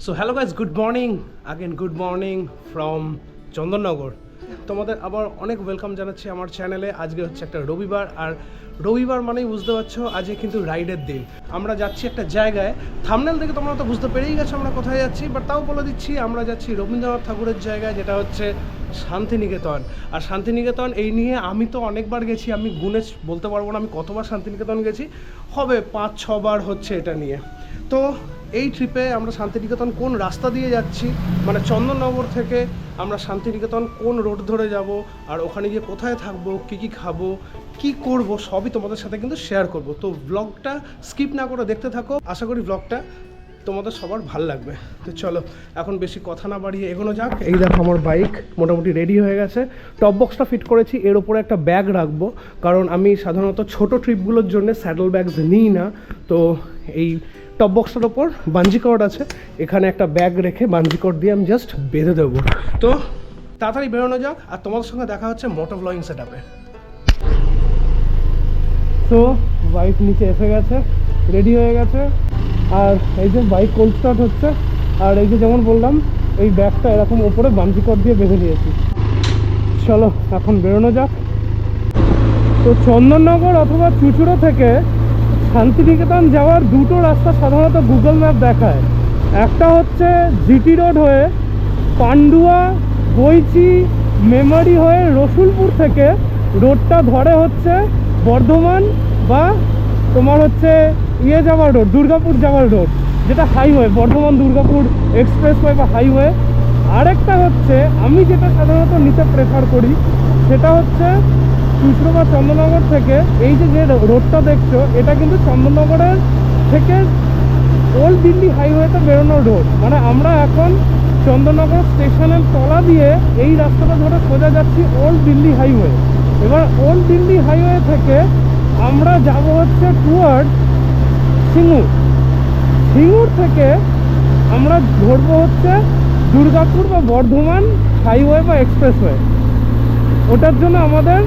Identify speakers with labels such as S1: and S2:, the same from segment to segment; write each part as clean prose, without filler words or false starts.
S1: So hello guys, good morning again, good morning from Chandannagar. তোমাদের আবার অনেক ওয়েলকাম জানাচ্ছি আমার চ্যানেলে। আজকে হচ্ছে একটা রবিবার, আর রবিবার মানেই বুঝতে পারছো আজকে কিন্তু রাইডের দিন। আমরা যাচ্ছি একটা জায়গায়, থাম্বনেল থেকে তোমরা তো বুঝতে পেরেই গেছো আমরা কোথায় যাচ্ছি, বাট তাও বলে দিচ্ছি আমরা যাচ্ছি রবীন্দ্রনাথ ঠাকুরের জায়গায়, যেটা হচ্ছে শান্তিনিকেতন। আর শান্তিনিকেতন এই নিয়ে আমি তো অনেকবার গেছি, আমি গুনে বলতে পারবো না আমি কতবার শান্তিনিকেতন গেছি, হবে 5-6 বার হচ্ছে এটা নিয়ে। তো এই ট্রিপে আমরা শান্তিনিকেতন কোন রাস্তা দিয়ে যাচ্ছি, মানে চন্দননগর থেকে আমরা শান্তিনিকেতন কোন রোড ধরে যাব, আর ওখানে গিয়ে কোথায় থাকবো, কী কী খাবো, কি করব, সবই তোমাদের সাথে কিন্তু শেয়ার করব। তো ব্লগটা স্কিপ না করে দেখতে থাকো, আশা করি ব্লগটা তোমাদের সবার ভালো লাগবে। তো চলো এখন বেশি কথা না বাড়িয়ে এগোনো যাক। এই দেখো আমার বাইক মোটামুটি রেডি হয়ে গেছে, টপ বক্সটা ফিট করেছি, এর উপরে একটা ব্যাগ রাখবো, কারণ আমি সাধারণত ছোট ট্রিপগুলোর জন্য স্যাডেল ব্যাগস নিই না। তো এই টপ বক্সটার ওপর বাঞ্জি কর্ড আছে, এখানে একটা ব্যাগ রেখে বাঞ্জি কর্ড দিয়ে আমি জাস্ট বেঁধে দেবো। তো তাড়াতাড়ি বেরোনো যাক, আর তোমাদের সঙ্গে দেখা হচ্ছে মোটর ব্লগিং সেট আপে। তো বাইক নিচে এসে গেছে, রেডি হয়ে গেছে, আর এই যে বাইক কোল্ড স্টার্ট হচ্ছে, আর এই যে যেমন বললাম এই ব্যাগটা এরকম ওপরে বাঞ্জি কর্ড দিয়ে বেঁধে নিয়েছি। চলো এখন বেরোনো যাক। তো চন্দননগর অথবা চুঁচুড়া থেকে শান্তিনিকেতন যাওয়ার দুটো রাস্তা সাধারণত গুগল ম্যাপ দেখায়। একটা হচ্ছে জিটি রোড হয়ে পান্ডুয়া, বইচি, মেমারি হয়ে রসুলপুর থেকে রোডটা ধরে হচ্ছে বর্ধমান বা তোমার হচ্ছে যাওয়ার রোড, দুর্গাপুর যাওয়ার রোড, যেটা হাইওয়ে, বর্ধমান দুর্গাপুর এক্সপ্রেসওয়ে বা হাইওয়ে। আরেকটা হচ্ছে আমি যেটা সাধারণত নিতে প্রেফার করি, সেটা হচ্ছে চুঁচুড়া বা চন্দননগর থেকে এই যে রোডটা দেখছো, এটা কিন্তু চন্দননগরের থেকে ওল্ড দিল্লি হাইওয়েতে বেরোনোর রোড। মানে আমরা এখন চন্দননগর স্টেশনের তলা দিয়ে এই রাস্তাটা ধরে সোজা যাচ্ছি ওল্ড দিল্লি হাইওয়ে। এবার ওল্ড দিল্লি হাইওয়ে থেকে আমরা যাব হচ্ছে টুয়ার্ড সিঙ্গুর। সিঙ্গুর থেকে আমরা ধরবো হচ্ছে দুর্গাপুর বা বর্ধমান হাইওয়ে বা এক্সপ্রেসওয়ে। ওটার জন্য আমাদের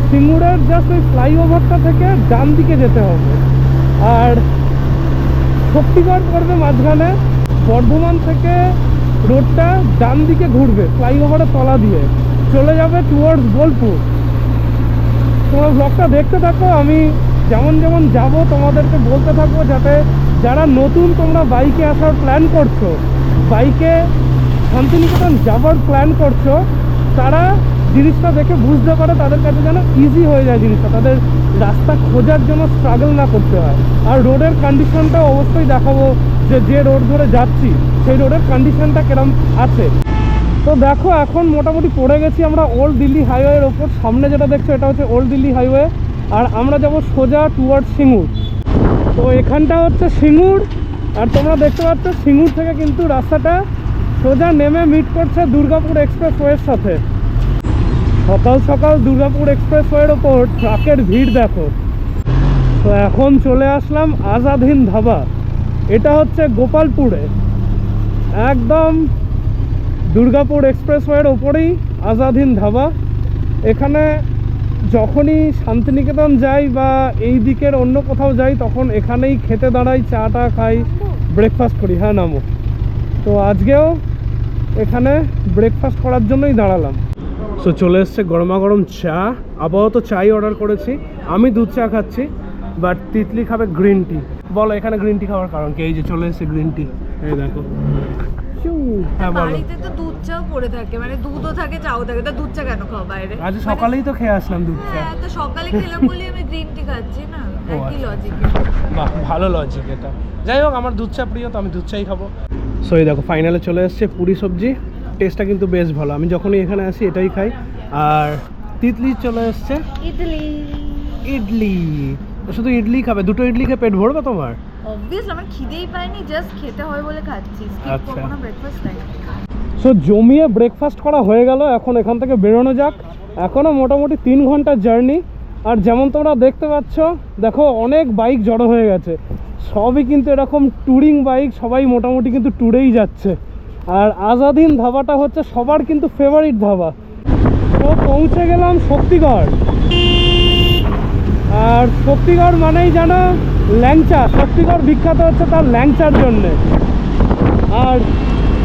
S1: সিঙ্গুরের জাস্ট ওই ফ্লাইওভারটা থেকে ডান দিকে যেতে হবে, আর শক্তিগড় পড়বে মাঝখানে। বর্ধমান থেকে রোডটা ডান দিকে ঘুরবে ফ্লাইওভারের তলা দিয়ে, চলে যাবে টুয়ার্ডস বোলপুর। তোমরা ব্লগটা দেখতে থাকো, আমি যেমন যেমন যাব তোমাদেরকে বলতে থাকবো, যাতে যারা নতুন তোমরা বাইকে আসার প্ল্যান করছো, বাইকে শান্তিনিকেতন যাবার প্ল্যান করছো, তারা জিনিসটা দেখে বুঝতে পারে, তাদের কাছে যেন ইজি হয়ে যায় জিনিসটা, তাদের রাস্তা খোঁজার জন্য স্ট্রাগল না করতে হয়। আর রোডের কন্ডিশনটাও অবশ্যই দেখাবো, যে রোড ধরে যাচ্ছি সেই রোডের কন্ডিশনটা কিরম আছে। তো দেখো এখন মোটামুটি পড়ে গেছি আমরা ওল্ড দিল্লি হাইওয়ের ওপর। সামনে যেটা দেখছো এটা হচ্ছে ওল্ড দিল্লি হাইওয়ে, আর আমরা যাব সোজা টুয়ার্ড সিঙ্গুর। তো এখানটা হচ্ছে সিঙ্গুর, আর তোমরা দেখতে পাচ্ছ সিঙ্গুর থেকে কিন্তু রাস্তাটা সোজা নেমে মিট করছে দুর্গাপুর এক্সপ্রেসওয়ের সাথে। সকাল সকাল দুর্গাপুর এক্সপ্রেসওয়ের ওপর ট্রাকের ভিড় দেখো। তো এখন চলে আসলাম আজাদ হিন্দ ধাবা। এটা হচ্ছে গোপালপুরে, একদম দুর্গাপুর এক্সপ্রেসওয়ের ওপরেই আজাদ হিন্দ ধাবা। এখানে যখনই শান্তিনিকেতন যাই বা এই দিকের অন্য কোথাও যাই, তখন এখানেই খেতে দাঁড়াই, চাটা খাই, ব্রেকফাস্ট করি। হ্যাঁ নামো। তো আজকেও এখানে ব্রেকফাস্ট করার জন্যই দাঁড়ালাম। সো চলে এসছে গরমা গরম চা। আপাতত চাই অর্ডার করেছি, আমি দুধ চা খাচ্ছি, বাট তিতলি খাবে গ্রিন টি। বলো এখানে গ্রিন টি খাওয়ার কারণ কি? এই যে চলে এসছে গ্রিন টি, এই দেখো। হ্যাঁ বলো।
S2: বাড়িতে তো দুধ চাও পড়ে থাকে, মানে দুধও থাকে চাও থাকে, তো দুধ চা কেন খাও বাইরে?
S1: আজ সকালেই তো খেয়ে আসলাম দুধ চা।
S2: হ্যাঁ, তো সকালে খেলাম বলে আমি গ্রিন টি খাচ্ছি না, একই লজিক।
S1: বাহ, ভালো লজিক এটা। যাই হোক, আমার দুধ চা প্রিয়, তো আমি দুধ চাই খাবো। সো এই দেখো ফাইনালে চলে এসছে পুরি সবজি। টেস্টটা কিন্তু বেশ ভালো, আমি যখনই এখানে আসি এটাই খাই। আর তিতলি চলে এসছে
S2: ইডলি।
S1: ইডলি। তো শুধু ইডলি খাবে? দুটো ইডলি খেয়ে পেট ভরবে তোমার?
S2: অবভিয়াসলি আমার খিদেই পায়নি, জাস্ট খেতে হয় বলে খাচ্ছি, স্কিপ করব না ব্রেকফাস্ট টাইম।
S1: সো জমিয়ে ব্রেকফাস্ট করা হয়ে গেল, এখন এখান থেকে বেরোনো যাক। এখনও মোটামুটি 3 ঘন্টার জার্নি। আর যেমন তোমরা দেখতে পাচ্ছ, দেখো অনেক বাইক জড়ো হয়ে গেছে, সবই কিন্তু এরকম ট্যুরিং বাইক, সবাই মোটামুটি কিন্তু ট্যুরেই যাচ্ছে। আর আজাদ হিন্দ ধাবাটা হচ্ছে সবার কিন্তু ফেভারিট ধাবা। তো পৌঁছে গেলাম শক্তিগড়, আর শক্তিগড় মানেই জানো ল্যাংচা। শক্তিগড় বিখ্যাত হচ্ছে তার ল্যাংচার জন্যে। আর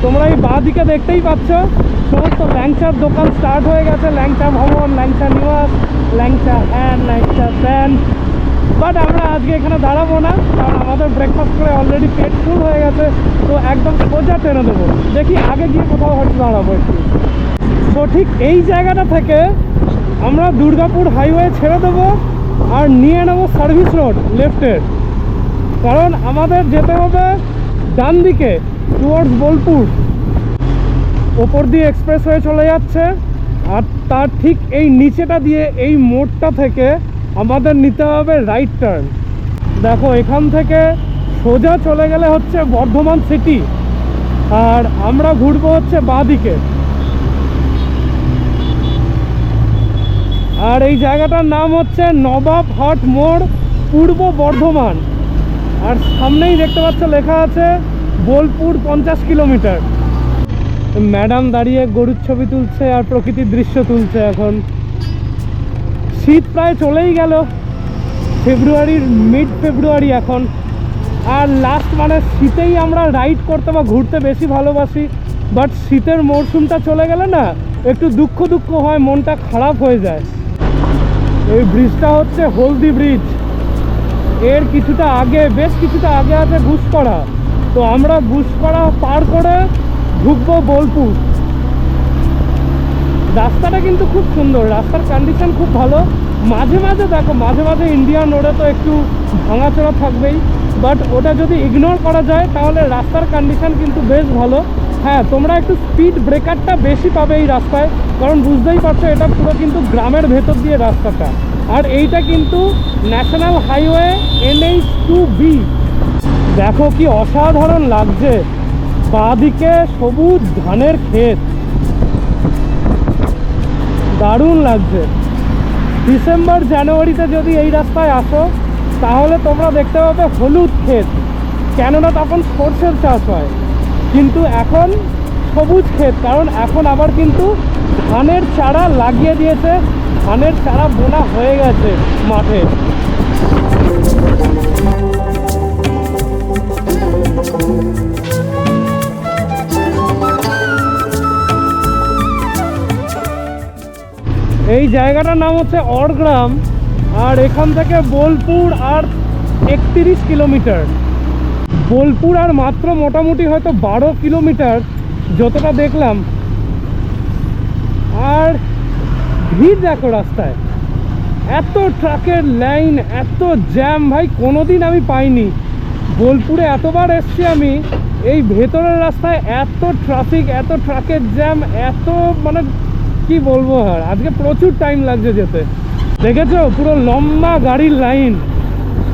S1: তোমরা এই বাঁ দিকে দেখতেই পাচ্ছ সমস্ত ল্যাংচার দোকান স্টার্ট হয়ে গেছে, ল্যাংচা ভবন, ল্যাংচা নিবাস, ল্যাংচা হ্যান, ল্যাংচা স্যান। বাট আমরা আজকে এখানে দাঁড়াবো না, কারণ আমাদের ব্রেকফাস্ট করে অলরেডি পেট ফুল হয়ে গেছে। তো একদম সোজা ট্রেনে দেবো, দেখি আগে গিয়ে কোথাও হয়তো দাঁড়াবো একটু। তো ঠিক এই জায়গাটা থেকে আমরা দুর্গাপুর হাইওয়ে ছেড়ে দেবো আর নিয়ে নেবো সার্ভিস রোড লেফটের, কারণ আমাদের যেতে হবে ডান দিকে টুয়ার্ডস বোলপুর। ওপর দিয়ে এক্সপ্রেসওয়ে চলে যাচ্ছে, আর তার ঠিক এই নিচেটা দিয়ে এই মোড়টা থেকে আমাদের নিতে হবে রাইট টার্ন। দেখো এখান থেকে সোজা চলে গেলে হচ্ছে বর্ধমান সিটি, আর আমরা ঘুরবো হচ্ছে বাঁ দিকে। আর এই জায়গাটার নাম হচ্ছে নবাব হাট মোড়, পূর্ব বর্ধমান। আর সামনেই দেখতে পাচ্ছ লেখা আছে বোলপুর 50 কিলোমিটার। ম্যাডাম দাঁড়িয়ে গরুর ছবি তুলছে আর প্রকৃতির দৃশ্য তুলছে। এখন শীত প্রায় চলেই গেল, ফেব্রুয়ারির মিড ফেব্রুয়ারি এখন। আর লাস্ট মানে শীতেই আমরা রাইড করতে বা ঘুরতে বেশি ভালোবাসি, বাট শীতের মরশুমটা চলে গেলে না একটু দুঃখ দুঃখ হয়, মনটা খারাপ হয়ে যায়। এই ব্রিজটা হচ্ছে হলদি ব্রিজ, এর কিছুটা আগে, বেশ কিছুটা আগে আছে ঘুষপাড়া। তো আমরা ঘুষপাড়া পার করে ঢুকবো বোলপুর। রাস্তাটা কিন্তু খুব সুন্দর, রাস্তার কন্ডিশন খুব ভালো। মাঝে মাঝে দেখো, মাঝে মাঝে ইন্ডিয়ান রোডে তো একটু ভাঙাচোরা থাকবেই, বাট ওটা যদি ইগনোর করা যায় তাহলে রাস্তার কন্ডিশন কিন্তু বেশ ভালো। হ্যাঁ, তোমরা একটু স্পিড ব্রেকারটা বেশি পাবে এই রাস্তায়, কারণ বুঝতেই পারছো এটা পুরো কিন্তু গ্রামের ভেতর দিয়ে রাস্তাটা। আর এইটা কিন্তু ন্যাশনাল হাইওয়ে NH2B। দেখো কি অসাধারণ লাগছে, বাঁদিকে সবুজ ধানের ক্ষেত, দারুণ লাগছে। ডিসেম্বর জানুয়ারিতে যদি এই রাস্তায় আসো তাহলে তোমরা দেখতে পাবে হলুদ ক্ষেত, কেননা তখন সর্ষের চাষ হয়। কিন্তু এখন সবুজ ক্ষেত, কারণ এখন আবার কিন্তু ধানের চারা লাগিয়ে দিয়েছে, ধানের চারা বোনা হয়ে গেছে মাঠে। এই জায়গাটার নাম হচ্ছে অরগ্রাম, আর এখান থেকে বোলপুর আর 31 কিলোমিটার। বোলপুর আর মাত্র মোটামুটি হয়তো 12 কিলোমিটার যতটা দেখলাম। আর ভিড় দেখো রাস্তায়, এত ট্রাকের লাইন, এত জ্যাম, ভাই কোনোদিন আমি পাইনি। বোলপুরে এতবার এসছি আমি, এই ভেতরের রাস্তায় এত ট্রাফিক, এত ট্রাকের জ্যাম, এত মানে কি বলবো। আর আজকে প্রচুর টাইম লাগছে যেতে। দেখেছো পুরো লম্বা গাড়ির লাইন,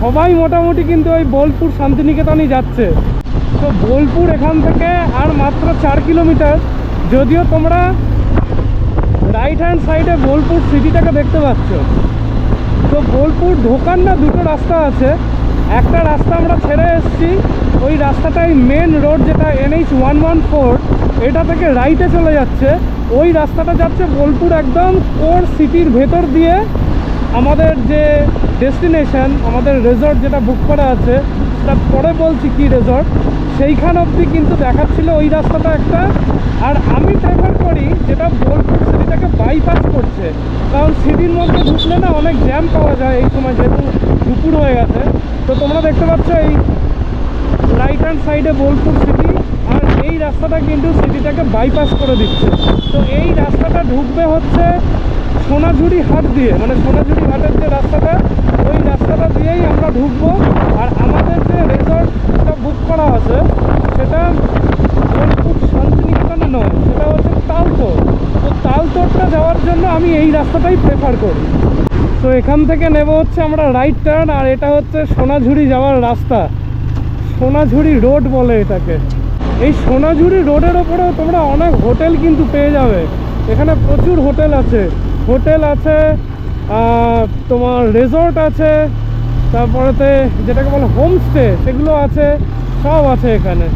S1: সবাই মোটামুটি কিন্তু ওই বোলপুর শান্তিনিকেতনই যাচ্ছে। তো বোলপুর এখান থেকে আর মাত্র 4 কিলোমিটার। যদিও তোমরা রাইট হ্যান্ড সাইডে বোলপুর সিটিটাকে দেখতে পাচ্ছ। তো বোলপুর ঢোকার না দুটো রাস্তা আছে, একটা রাস্তা আমরা ছেড়ে এসেছি, ওই রাস্তাটাই মেন রোড যেটা NH114, এটা থেকে রাইটে চলে যাচ্ছে। ওই রাস্তাটা যাচ্ছে বোলপুর একদম কোর সিটির ভেতর দিয়ে। আমাদের যে ডেস্টিনেশন, আমাদের রিসর্ট যেটা বুক করা আছে, সেটা পরে বলছি কি রিসর্ট, সেইখান অবধি কিন্তু দেখাচ্ছিল ওই রাস্তাটা একটা। আর আমি প্রেফার করি যেটা বোলপুর সিটিটাকে বাইপাস করছে, কারণ সিটির মধ্যে ঢুকলে না অনেক জ্যাম পাওয়া যায় এই সময়, যেহেতু দুপুর হয়ে গেছে। তো তোমরা দেখতে পাচ্ছ এই রাইট হ্যান্ড সাইডে বোলপুর সিটি, আর এই রাস্তাটা কিন্তু সিটিটাকে বাইপাস করে দিচ্ছে। তো এই রাস্তাটা ঢুকবে হচ্ছে সোনাঝুরি হাট দিয়ে, মানে সোনাঝুরি হাটের যে রাস্তাটা, ওই রাস্তাটা দিয়েই আমরা ঢুকবো। আর আমাদের যে রিসর্টটা বুক করা আছে সেটা বোলপুর শান্তিনিকেতনে নয়, সেটা হচ্ছে তালতোড়। তো তালতোড়টা যাওয়ার জন্য আমি এই রাস্তাটাই প্রেফার করি। তো এখান থেকে নেব হচ্ছে আমরা রাইট টার্ন, আর এটা হচ্ছে সোনাঝুরি যাওয়ার রাস্তা, সোনাঝুরি রোড বলে এটাকে। এই সোনাঝুরি রোডের ওপরেও তোমরা অনেক হোটেল কিন্তু পেয়ে যাবে, এখানে প্রচুর হোটেল আছে, তোমার রিসর্ট আছে, তারপরেতে যেটাকে বলে হোমস্টে সেগুলো আছে, সব আছে এখানে।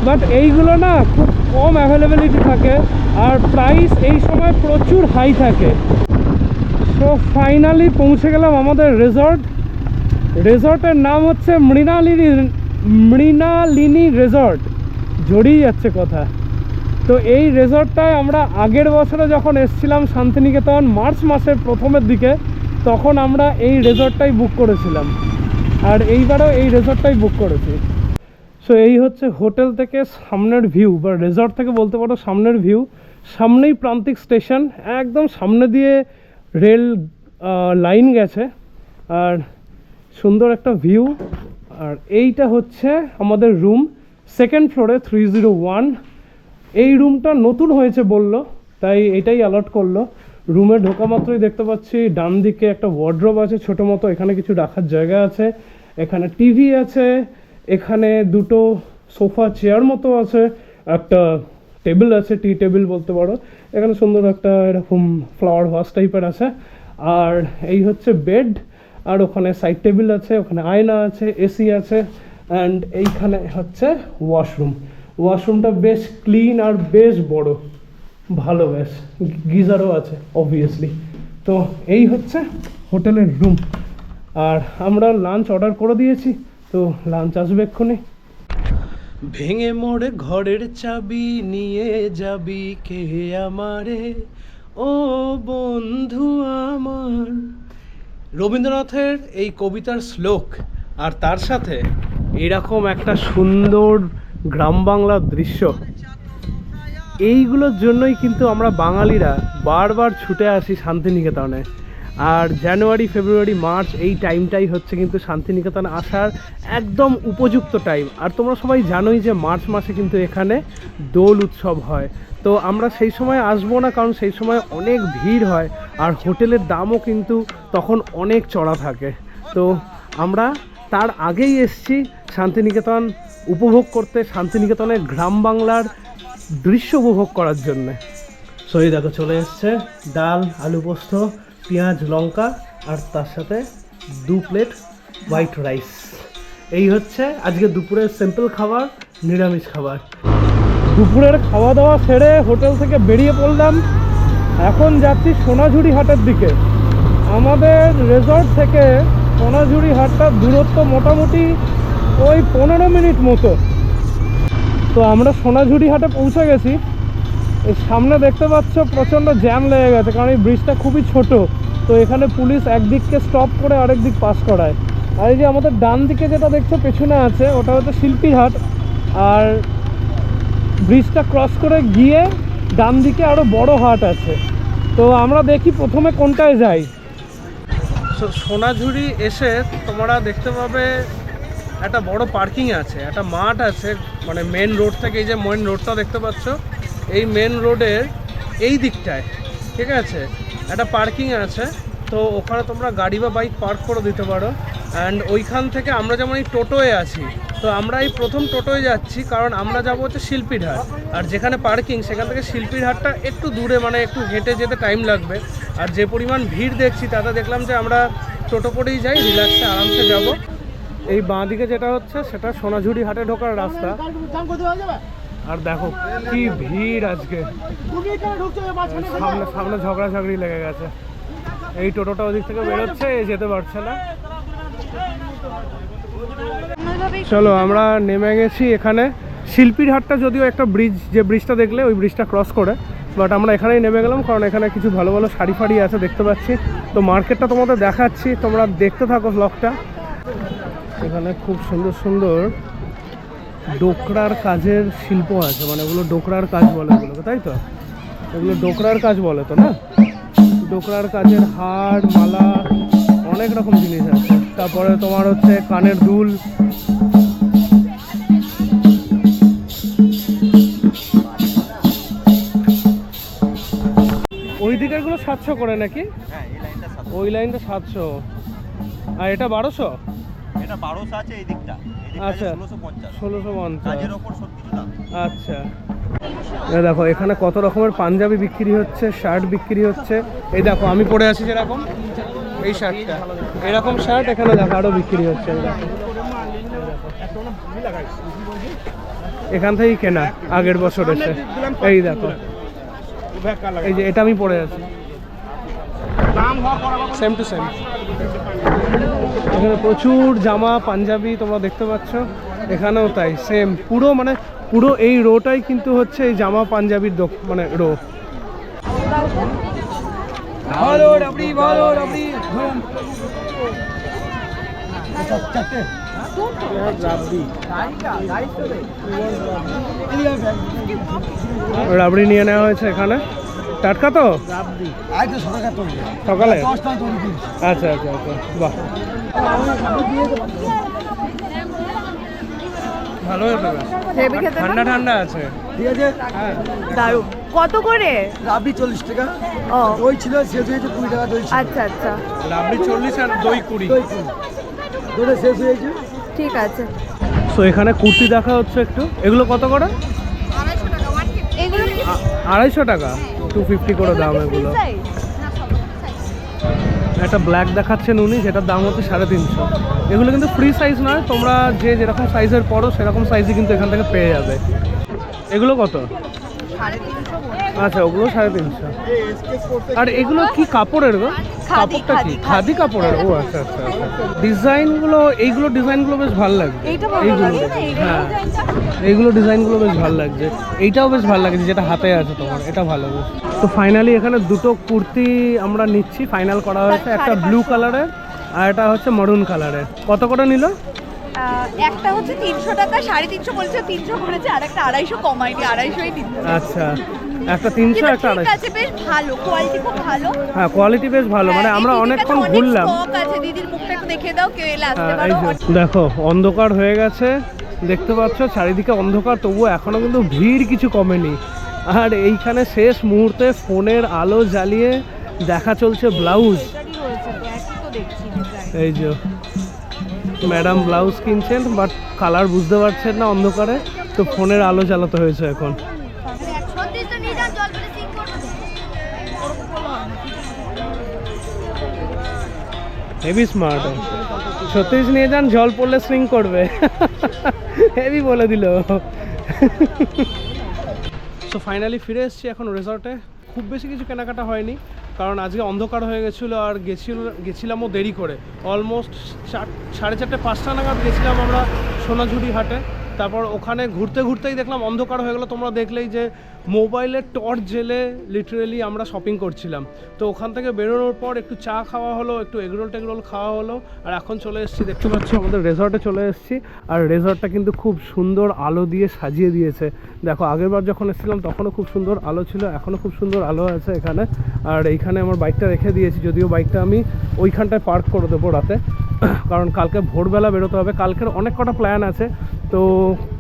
S1: বাট এইগুলো না খুব কম অ্যাভেলেবিলিটি থাকে, আর প্রাইস এই সময় প্রচুর হাই থাকে। সো ফাইনালি পৌঁছে গেলাম আমাদের রিসর্টের নাম হচ্ছে মৃণালিনী রিসর্ট। জড়িয়ে যাচ্ছে কথা। তো এই রেজর্টটায় আমরা আগের বছরে যখন এসেছিলাম শান্তিনিকেতন মার্চ মাসের প্রথমের দিকে, তখন আমরা এই রেজর্টটাই বুক করেছিলাম, আর এইবারও এই রেজর্টটাই বুক করেছি। সো এই হচ্ছে হোটেল থেকে সামনের ভিউ, বা রেজর্ট থেকে বলতে পারো সামনের ভিউ। সামনেই প্রান্তিক স্টেশন, একদম সামনে দিয়ে রেল লাইন গেছে, আর সুন্দর একটা ভিউ। আর এইটা হচ্ছে আমাদের রুম, সেকেন্ড ফ্লোরে 301। এই রুমটা নতুন হয়েছে বললো, তাই এটাই অ্যালট করলো। রুমে ঢোকা মাত্রই দেখতে পাচ্ছি ডান দিকে একটা ওয়ার্ড্রোব আছে ছোটো মতো, এখানে কিছু রাখার জায়গা আছে, এখানে টিভি আছে, এখানে দুটো সোফা চেয়ার মতো আছে, একটা টেবিল আছে, টি টেবিল বলতে পারো। এখানে সুন্দর একটা এরকম ফ্লাওয়ার ভাস টাইপের আছে। আর এই হচ্ছে বেড, আর ওখানে সাইড টেবিল আছে, ওখানে আয়না আছে, এসি আছে, অ্যান্ড এইখানে হচ্ছে ওয়াশরুম। ওয়াশরুমটা বেশ ক্লিন আর বেশ বড়, ভালো, বেশ গিজারও আছে অবভিয়াসলি। তো এই হচ্ছে হোটেলের রুম, আর আমরা লাঞ্চ অর্ডার করে দিয়েছি, তো লাঞ্চ আসবে এক্ষুনি। ভেঙে মোড়ে ঘরের চাবি নিয়ে যাবি কে আমারে, ও বন্ধু আমার। রবীন্দ্রনাথের এই কবিতার শ্লোক, আর তার সাথে এরকম একটা সুন্দর গ্রাম বাংলার দৃশ্য, এইগুলোর জন্যই কিন্তু আমরা বাঙালিরা বারবার ছুটে আসি শান্তিনিকেতনে। আর জানুয়ারি, ফেব্রুয়ারি, মার্চ এই টাইমটাই হচ্ছে কিন্তু শান্তিনিকেতনে আসার একদম উপযুক্ত টাইম। আর তোমরা সবাই জানোই যে মার্চ মাসে কিন্তু এখানে দোল উৎসব হয়। তো আমরা সেই সময় আসবো না, কারণ সেই সময় অনেক ভিড় হয়, আর হোটেলের দামও কিন্তু তখন অনেক চড়া থাকে। তো আমরা তার আগেই এসছি শান্তিনিকেতন উপভোগ করতে, শান্তিনিকেতনের গ্রাম বাংলার দৃশ্য উপভোগ করার জন্যে। সো এই দেখো চলে এসছে ডাল, আলু পোস্ত, পেঁয়াজ, লঙ্কা, আর তার সাথে 2 প্লেট হোয়াইট রাইস। এই হচ্ছে আজকে দুপুরের সিম্পল খাবার, নিরামিষ খাবার। দুপুরের খাওয়া দাওয়া সেরে হোটেল থেকে বেরিয়ে পড়লাম। এখন যাচ্ছি সোনাঝুরি হাটের দিকে। আমাদের রেজর্ট থেকে সোনাঝুরি হাটটার দূরত্ব মোটামুটি ওই 15 মিনিট মতো। তো আমরা সোনাঝুরি হাটে পৌঁছে গেছি। এই সামনে দেখতে পাচ্ছ প্রচণ্ড জ্যাম লেগে গেছে, কারণ এই ব্রিজটা খুবই ছোট। তো এখানে পুলিশ একদিককে স্টপ করে আরেক দিক পাস করায়। আর এই যে আমাদের ডান দিকে যেটা দেখছো পেছনে আছে, ওটা হচ্ছে শিল্পীহাট। আর ব্রিজটা ক্রস করে গিয়ে ডান দিকে আরও বড় হাট আছে। তো আমরা দেখি প্রথমে কোনটায় যাই। সোনাঝুরি এসে তোমরা দেখতে পাবে একটা বড় পার্কিং আছে, একটা মাঠ আছে, মানে মেন রোড থেকে, এই যে মেন রোডটা দেখতে পাচ্ছ, এই মেন রোডের এই দিকটায়, ঠিক আছে, একটা পার্কিং আছে। তো ওখানে তোমরা গাড়ি বা বাইক পার্ক করে দিতে পারো। অ্যান্ড ওইখান থেকে আমরা যেমন এই টোটোয় আছি, তো আমরা এই প্রথম টোটোয় যাচ্ছি, কারণ আমরা যাবো হচ্ছে শিল্পীরহাট। আর যেখানে পার্কিং সেখান থেকে শিল্পীরহাটটা একটু দূরে, মানে একটু হেঁটে যেতে টাইম লাগবে। আর যে পরিমাণ ভিড় দেখছি তাতে দেখলাম যে আমরা টোটো করেই যাই, রিল্যাক্সে আরামসে যাব। এই বাঁ দিকে যেটা হচ্ছে সেটা সোনাঝুরি হাটে ঢোকার রাস্তা। আর দেখো কি ভিড় আজকে, সামনে সামনে ঝগড়াঝগড়ি লেগে গেছে। এই টোটোটা ওদিক থেকে বেরোচ্ছে, যেতে পারছে না। চলো আমরা নেমে গেছি এখানে। শিল্পীর হাটটা যদিও একটা ব্রিজ, যে ব্রিজটা দেখলে ওই ব্রিজটা ক্রস করে, বাট আমরা এখানেই নেমে গেলাম, কারণ এখানে কিছু ভালো ভালো শাড়ি ফাড়ি আছে দেখতে পাচ্ছি। তো মার্কেটটা তোমাদের দেখাচ্ছি, তোমরা দেখতে থাকো ব্লগটা। এখানে খুব সুন্দর সুন্দর ডোকরার কাজের শিল্প আছে, মানে ওগুলো ডোকরার কাজ বলে এগুলোকে, তাই তো? এগুলো ডোকরার কাজ বলে তো না? ডোকরার কাজের হার, মালা, অনেক রকম জিনিস আছে। তারপরে তোমার হচ্ছে কানের দুল, ওই দিকেরগুলো 700 করে নাকি? ওই লাইনটা 700, আর এটা 1200?
S3: এটা 1200 আছে এই দিকটা।
S1: আচ্ছা, 1650
S3: কাজের উপর সব কিছু দাম।
S1: আচ্ছা, দেখো এখানে কত রকমের পাঞ্জাবি বিক্রি হচ্ছে, শার্ট বিক্রি হচ্ছে। এই দেখো আমি পরে আছি যেরকম, এই শার্টটা, এরকম শার্ট এখানে দেখো আরও বিক্রি হচ্ছে। এখান থেকেই কেনা আগের বছর এসে। এই দেখো, এই যে এটা আমি পরে আছি, সেম টু সেম। এখানে প্রচুর জামা, পাঞ্জাবি তোমরা দেখতে পাচ্ছ। এখানেও তাই সেম পুরো মানে পুরো এই রোটাই কিন্তু হচ্ছে এই জামা পাঞ্জাবির মানে রো। রাবড়ি নিয়ে নেওয়া হয়েছে এখানে, টাটকা তো সকালে। আচ্ছা আচ্ছা আচ্ছা, বাহ ভালো হতো, ঠান্ডা ঠান্ডা আছে।
S4: ঠিক আছে,
S2: দারুণ। কত করে?
S4: রাবড়ি 40 টাকা,
S2: ও
S4: দই ছিল শেষ হয়েছে 20 টাকা দই ছিল।
S2: আচ্ছা আচ্ছা,
S1: রাবড়ি 40 আর দই 20।
S4: দই 20, দইটা শেষ হয়েছে।
S2: ঠিক আছে।
S1: তো এখানে কুর্তি দেখা হচ্ছে একটু, এগুলো কত করে?
S2: এগুলো কি
S1: 250 টাকা, 250 করে দাম এগুলো।
S2: free size?
S1: একটা ব্ল্যাক দেখাচ্ছেন উনি, যেটার দাম হচ্ছে 350। এগুলো কিন্তু ফ্রি সাইজ নয়, তোমরা যে যেরকম সাইজের পড়ো সেরকম সাইজই কিন্তু এখান থেকে পেয়ে যাবে। এগুলো কত?
S2: 350।
S1: আচ্ছা, ওগুলো 350। আর এগুলো কি কাপড়ের গো?
S2: খাদি,
S1: কাপড়টা কি?
S2: খাদি,
S1: খাদি কাপড়ের? ও আচ্ছা আচ্ছা আচ্ছা। ডিজাইনগুলো, এইগুলো ডিজাইনগুলো বেশ ভালো লাগছে।
S2: এইটা ভালো
S1: এইগুলো,
S2: লাগে না, এইগুলো
S1: হ্যাঁ
S2: ডিজাইনটা?
S1: এইগুলো ডিজাইনগুলো বেশ ভালো লাগছে। এইটাও বেশ ভালো লাগছে, যেটা হাতে আছে তোমার, এটা ভালো বেশ। তো ফাইনালি এখানে দুটো কুর্তি আমরা নিচ্ছি, ফাইনাল করা হয়েছে। একটা ব্লু কালারের আর এটা হচ্ছে মারুন কালারের। কত করে নিল?
S2: একটা হচ্ছে 300 টাকা, 350 বলছে, 300 করেছে, আর একটা 250 কমাইনি, 250ই দিতে।
S1: আচ্ছা, একটা 300 একটা
S2: ঠিক
S1: 250।
S2: আছে, বেশ ভালো কোয়ালিটি, খুব ভালো।
S1: হ্যাঁ কোয়ালিটি বেশ ভালো, মানে আমরা অনেকক্ষণ ঘুরলাম।
S2: স্টক আছে, দিদির মুখটা একটু দেখিয়ে দাও, কেউ এলে আসতে
S1: এই
S2: পারো।
S1: যে দেখো অন্ধকার হয়ে গেছে, দেখতে পাচ্ছ চারিদিকে অন্ধকার, তবুও এখনো কিন্তু ভিড় কিছু কমেনি। আর এইখানে শেষ মুহূর্তে ফোনের আলো জ্বালিয়ে দেখা চলছে ব্লাউজ। এই যে ম্যাডাম ব্লাউজ কিনছেন, বাট কালার বুঝতে পারছেন না অন্ধকারে, তো ফোনের আলো জ্বালাতে হয়েছে এখন। হেভি স্মার্ট, 36 নিয়ে যান, জল পড়লে স্প্রিং করবে। হেভি বলে দিল। সো ফাইনালি ফিরে এসেছি এখন রিসর্টে। খুব বেশি কিছু কেনাকাটা হয়নি, কারণ আজকে অন্ধকার হয়ে গেছিলো আর গেছিলামও দেরি করে। অলমোস্ট 4:30-5টা নাগাদ গেছিলাম আমরা সোনাঝুরি হাটে। তারপর ওখানে ঘুরতে ঘুরতেই দেখলাম অন্ধকার হয়ে গেলো। তোমরা দেখলেই যে মোবাইলের টর্চ জেলে লিটারেলি আমরা শপিং করছিলাম। তো ওখান থেকে বেরোনোর পর একটু চা খাওয়া হলো, একটু এগরোল টেগরোল খাওয়া হলো, আর এখন চলে এসেছি, দেখতে পাচ্ছি আমাদের রেসর্টে চলে এসেছি। আর রেসর্টটা কিন্তু খুব সুন্দর আলো দিয়ে সাজিয়ে দিয়েছে। দেখো আগেরবার যখন এসেছিলাম তখনও খুব সুন্দর আলো ছিল, এখনও খুব সুন্দর আলো আছে এখানে। আর এইখানে আমার বাইকটা রেখে দিয়েছি, যদিও বাইকটা আমি ওইখানটায় পার্ক করে দেবো রাতে, কারণ কালকে ভোরবেলা বেরোতে হবে। কালকের অনেক কটা প্ল্যান আছে, তো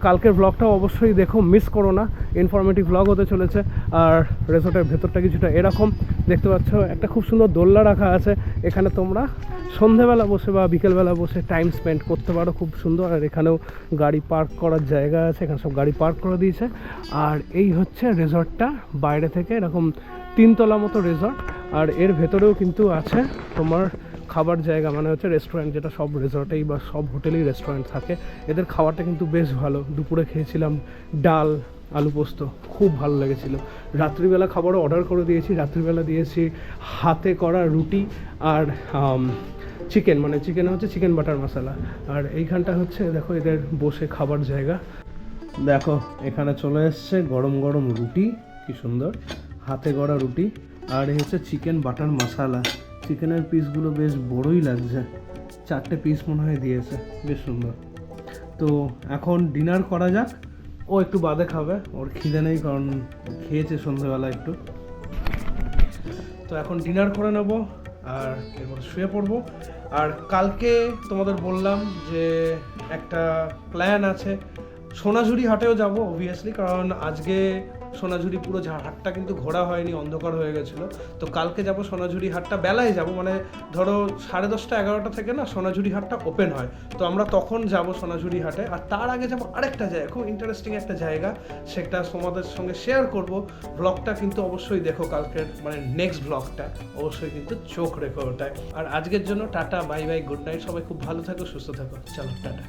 S1: কালকের ব্লগটাও অবশ্যই দেখো, মিস করো না, ইনফরমেটিভ ব্লগ হতে চলেছে। আর রিসর্টের ভেতরটা কিছুটা এরকম দেখতে পাচ্ছ, একটা খুব সুন্দর দোলনা রাখা আছে। এখানে তোমরা সন্ধেবেলা বসে বা বিকেলবেলা বসে টাইম স্পেন্ড করতে পারো, খুব সুন্দর। আর এখানেও গাড়ি পার্ক করার জায়গা আছে, এখানে সব গাড়ি পার্ক করে দিয়েছে। আর এই হচ্ছে রিসর্টটা বাইরে থেকে, এরকম 3 তলা মতো রিসর্ট। আর এর ভেতরেও কিন্তু আছে তোমার খাবার জায়গা, মানে হচ্ছে রেস্টুরেন্ট, যেটা সব রিসর্টেই বা সব হোটেলেই রেস্টুরেন্ট থাকে। এদের খাবারটা কিন্তু বেশ ভালো। দুপুরে খেয়েছিলাম ডাল আলু পোস্ত, খুব ভালো লেগেছিলো। রাত্রিবেলা খাবারও অর্ডার করে দিয়েছি, রাত্রিবেলা দিয়েছি হাতে করা রুটি আর চিকেন, মানে চিকেন হচ্ছে চিকেন বাটার মশলা। আর এইখানটা হচ্ছে দেখো এদের বসে খাবার জায়গা। দেখো এখানে চলে এসছে গরম গরম রুটি, কি সুন্দর হাতে গড়া রুটি। আর এই হচ্ছে চিকেন বাটার মশলা। চিকেনের পিসগুলো বেশ বড়ই লাগছে, 4টে পিস মনে হয় দিয়েছে, বেশ সুন্দর। তো এখন ডিনার করা যাক। ও একটু বাদে খাবে, ওর খিদে নেই, কারণ খেয়েছে সন্ধ্যেবেলা একটু। তো এখন ডিনার করে নেব আর এরপর শুয়ে পড়বো। আর কালকে তোমাদের বললাম যে একটা প্ল্যান আছে, সোনাঝুরি হাটেও যাব অবভিয়াসলি, কারণ আজকে সোনাঝুরি পুরো হাটটা কিন্তু ঘোরা হয়নি, অন্ধকার হয়ে গেছিলো। তো কালকে যাব সোনাঝুরি হাটটা, বেলায় যাব, মানে ধরো 10:30-11টা থেকে না সোনাঝুরি হাটটা ওপেন হয়, তো আমরা তখন যাব সোনাঝুরি হাটে। আর তার আগে যাব আরেকটা জায়গা, খুব ইন্টারেস্টিং একটা জায়গা, সেটা তোমাদের সঙ্গে শেয়ার করব। ব্লগটা কিন্তু অবশ্যই দেখো, কালকের মানে নেক্সট ব্লগটা অবশ্যই কিন্তু চোখ রেখো ওটায়। আর আজকের জন্য tata, bye bye, good night, সবাই খুব ভালো থাকো, সুস্থ থাকো, চলো টাটা।